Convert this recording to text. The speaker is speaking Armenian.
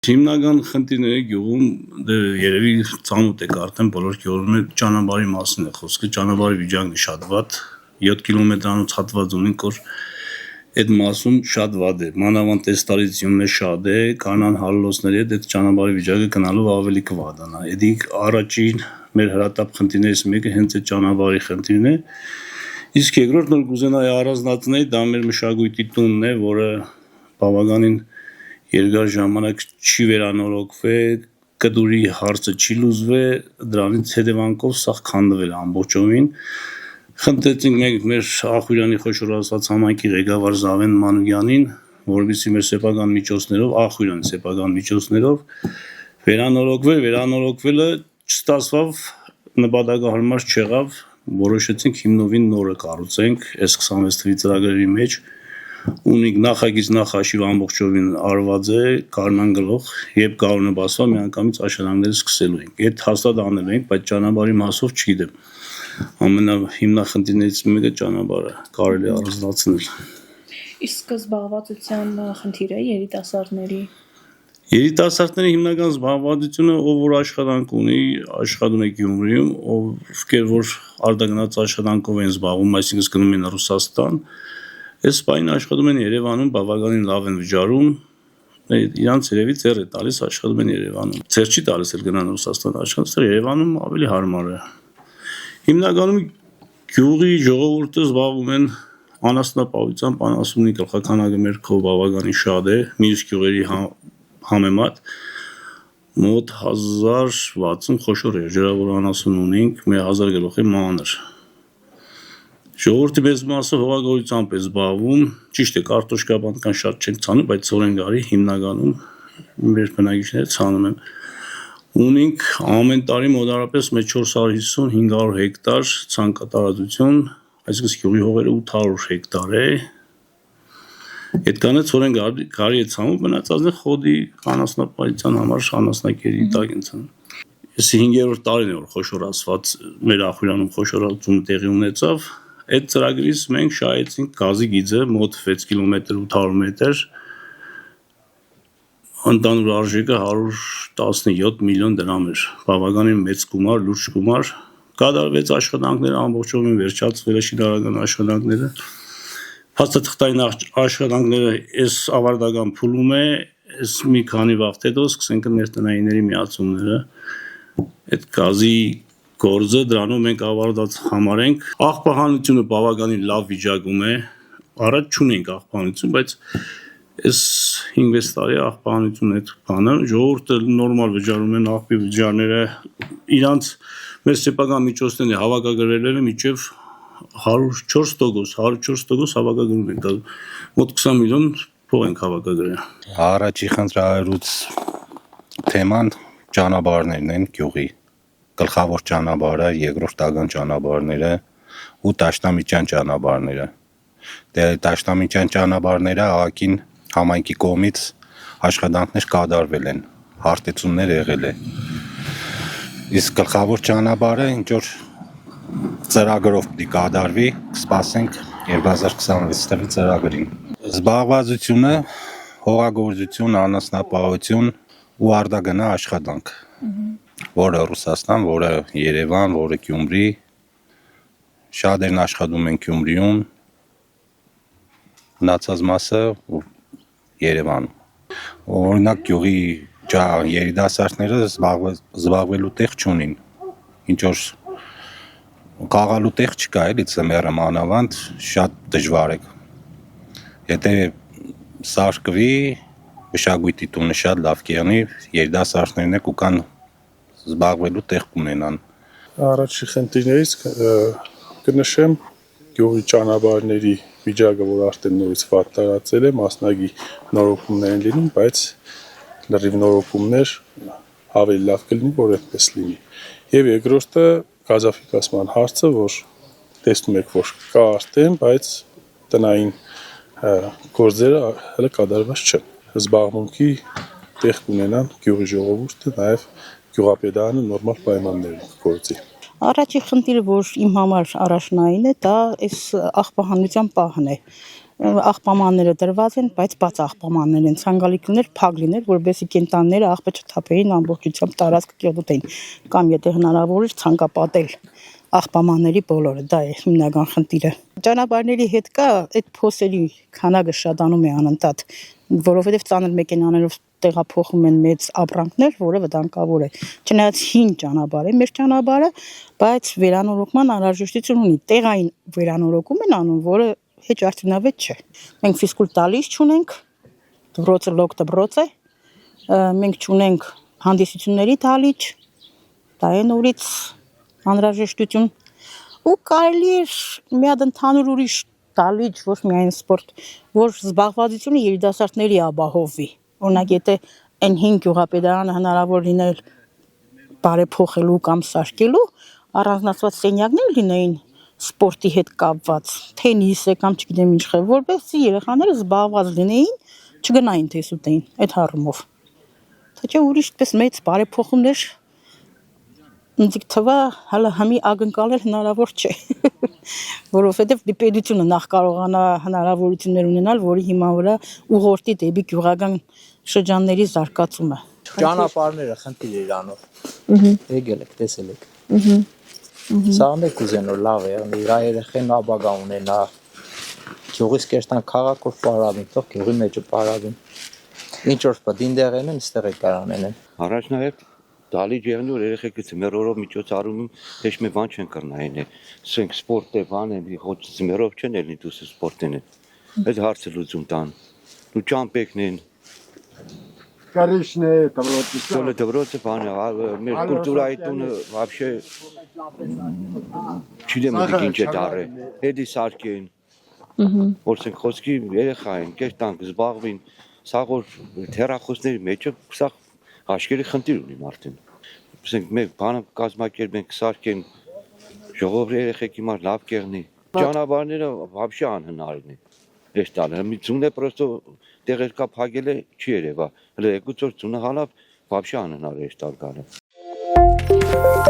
Հիմնական խնդիրները գյուղում երևի ծանոթ եք արդեն բոլոր գյուղերում ճանապարհի մասին է խոսքը, ճանապարհի վիճակն է շատ վատ, 7 կիլոմետրանոց հատված ունենք, որ այդ մասում շատ վատ է, մանավանդ տեստարիզյունն է շատ է, կանան հալլոսների հետ այդ ճանապարհի վիճակը գնալով ավելի կվատանա։ Էդի առաջին մեր հրատապ խնդիրներից մեկը հենց այդ ճանապարհի խնդիրն է։ Իսկ երկրորդն որ կուզենայի առանձնացնել, դա մեր մշակույթի տունն է, որը բավականին երկար ժամանակ չի վերանորոգվել, կդուրի հարցը չի լուծվել, դրանից հետևանքով սա քանդվել ամբողջովին։ Խնդրեցինք մենք մեր Ախուրյանի խոշոր ասած համայնքի ղեկավար Զավեն Մանուկյանին, որովհետեւ մեր սեփական միջոցներով, Ախուրյանի սեփական միջոցներով վերանորոգվելը չստացվավ, նպատակահարմար չեղավ, որոշեցինք հիմնովին նորը կառուցենք այս 26 թվականի ծրագրերի մեջ ունիկ նախագիծ նախաշիվ ամբողջովին արված է, կանան գլուխ, երբ գարունը բացվա միանգամից աշխատանքները սկսելու ենք։ Այդ հաստատ անելու ենք, բայց ճանապարհի մասով չգիտեմ։ Ամենահիմնախնդիրներից մեկը ճանապարհը կարելի է առանձնացնել։ Իսկ զբաղվածության խնդիրը երիտասարդների Երիտասարդների հիմնական զբաղվածությունը, ով որ աշխատանք ունի, աշխատում է Գյումրիում, ովքեր որ արտագնաց աշխատանքով են զբաղվում, այսինքն գնում են Ռուսաստան, այս պայն աշխատում են Երևանում, բավականին լավ են վիճարում, իրանց երևի ծեր է տալիս աշխատում են Երևանում։ Ծեր չի տալիս էլ գնան Ռուսաստան աշխատել, Երևանում ավելի հարմար է։ Հիմնականում գյուղի ժողովուրդը զբաղվում են անասնապահությամբ, անասունի գլխականակը մեր քով բավականին շատ է, մյուս գյուղերի համեմատ մոտ 1060 խոշոր է, ջրավոր անասուն ունենք, մեր 1000 գլուխի մանր։ Ժողովրդի մեծ մասը հողագործությամբ է զբաղվում, ճիշտ է, կարտոշկա բանական շատ չեն ցանում, բայց ծորենգարի հիմնականում մեր բնակիչները ցանում են։ Ունենք ամեն տարի մոտարապես 450-500 հեկտար ցանկատարածություն, այսինքն գյուղի հողերը 800 հեկտար է։ Այդքանը ծորենգարի է ցանում, մնացածը խոդի անասնապահության համար անասնակերի տակ են ցանում։ Ես 5-րդ տարին է որ խոշոր ասված մեր Ախուրյանում խոշորացումը տեղի ունեցավ։ Այդ ծրագրից մենք շահեցինք գազի գիծը մոտ 6 կիլոմետր 800 մետր, ընդհանուր արժեքը 117 միլիոն դրամ էր, բավականին մեծ գումար, լուրջ գումար, կատարվեց աշխատանքները ամբողջովին վերջացվել է շինարարական աշխատանքները, փաստաթղթային աշխատանքները այս ավարտական փուլում է, այս մի քանի վաղ հետո սկսենք մեր տնայինների միացումները, այդ գազի գործը դրանով մենք ավարտած համարենք, աղբահանությունը բավականին լավ վիճակում է, առաջ չունենք աղբահանություն, բայց այս 5-6 տարի աղբահանություն այդ բանը, ժողովուրդը նորմալ վճարում են աղբի վճարները, իրանց մեր սեփական միջոցները հավաքագրվել են մինչև 104% հավաքագրում ենք, մոտ 20 միլիոն փող ենք հավաքագրել։ Առաջի խնդրահարույց թեման ճանապարհներն են գյուղի, գլխավոր ճանապարհը, երկրորդական ճանապարհները ու Տաշտամիջյան ճանապարհները։ Դե Տաշտամիջյան ճանապարհները ահագին համայնքի կողմից աշխատանքներ կատարվել են, հարթեցումներ եղել է։ Իսկ գլխավոր ճանապարհը ինչ որ ծրագրով պիտի կատարվի, կսպասենք 2026 թվականի ծրագրին։ Զբաղվածությունը հողագործություն, անասնապահություն ու արտագնա աշխատանք, որը Ռուսաստան, որը Երևան, որը Գյումրի, շատերն աշխատում են Գյումրիում, մնացած մասը Երևանում։ Օրինակ գյուղի երիտասարդները զբաղվելու տեղ չունին, ինչ որ կաղալու տեղ չկա, էլի ծմերը մանավանդ շատ դժվար է։ Եթե սարքվի մշակույթի տունը շատ լավ կեղնի, երիտասարդներն ու կան զբաղվելու տեղ կունենան։ Առաջի խնդիրներից կնշեմ գյուղի ճանապարհների վիճակը, որ արդեն նորից վատ տարածել է, մասնագի նորոգումներ են լինում, բայց լրիվ նորոգումներ ավելի լավ կլինի, որ այդպես լինի։ Եվ երկրորդը գազաֆիկացման հարցը, որ տեսնում եք, որ կա արդեն, բայց տնային գործերը հələ կատարված չեն։ Զբաղմունքի տեղ կունենան գյուղի ժողովուրդը, նաև գյուղապետարանը նորմալ պայմաններում գործի։ Առաջի խնդիրը, որ իմ համար առաջնային է, դա այս աղբահանության պահն է։ աղբամանները դրված են, բայց բաց աղբամաններ են, ցանկալի կներ, փակ լիներ, որովհետեւ կենտանները աղբը չթափեին ամբողջությամբ տարածքը կեղուտեին, կամ եթե հնարավոր էր ցանկապատել աղբամանների բոլորը, դա է հիմնական խնդիրը։ Ճանապարհների հետ կա այդ փոսերի քանակը շատանում է անընդհատ, որովհետեւ ծանր մեքենաներով տեղափոխում են մեծ ապրանքներ, որը վտանգավոր է։ Չնայած հին ճանապարհ է, մեր ճանապարհը, բայց վերանորոգման անհրաժեշտություն ունի։ Տեղային վերանորոգում են անում, որը հեչ արդյունավետ չէ։ Մենք ֆիզկուլ տալիս չունենք, դպրոցը լոկ դպրոց է, մենք չունենք հանդիսությունների դալիճ, դա է նորից անհրաժեշտություն, ու կարելի է մի հատ ընդհանուր ուրիշ դալիճ, ոչ միայն սպորտ, որ զբաղվածությունը երիտասարդների ապահովի։ Օրինակ, եթե այն 5 գյուղապետարանը հնարավոր լիներ բարեփոխելու կամ սարքելու, առանձնացված սենյակներ լինեին սպորտի հետ կապված, թենիս է կամ չգիտեմ ինչ, որպեսզի երեխաները զբաղված լինեին, չգնային թեսուտեին այդ առումով։ Թե չէ ուրիշ մեծ բարեփոխումներ ինձ թվա հələ համի ակնկալել հնարավոր չէ, որովհետև դիպեդությունը նախ կարողանա հնարավորություններ ունենալ, որի հիման վրա ուղղորդի դեպի գյուղական շրջանների զարգացումը։ Ճանապարհները խնդիր իրանով։ Եկել եք, տեսել եք։ Սա մեկ ուզեն որ լավ է, իր երեխեն ապագա ունենա։ Գյուղից կերտան քաղաքով պարավին, թող գյուղի մեջը պարավին։ Ինչ որ պատինդերեն են, ստեղ է կարանեն։ Առաջ նաև դալիճ եղնի որ երեխեքը ծմերով միջոցառումում հեչ մի բան չեն կրնային է։ Սենք սպորտ է, բան է, ոչ ծմերով չեն ելնի դուս սպորտին է։ Այդ հարցը լուծում տան։ Ու ճամպեկն են։ Конечно, դպրոցը։ Դոլը դպրոցը բան է, մեր կուլտուրայի տունը вообще չգիտեմ ինչ է դարը։ Հետի սարքեն։ Որ սենք խոսքի երեխա են, կերտանք զբաղվին, սա որ թերախոսների մեջը սա Աշկերի խնդիր ունի մարդին։ Ասենք մեկ բանը կազմակերպենք, սարքեն, ժողովրդի երեխեքի մար լավ կեղնի։ Ճանապարհները вообще անհնարին է։ Այս տալը մի ծունը պրոստո տեղեր կա փագել է չի երևա։ Հələ եկուց որ ծունը հալավ вообще անհնար է այս տալ գալը։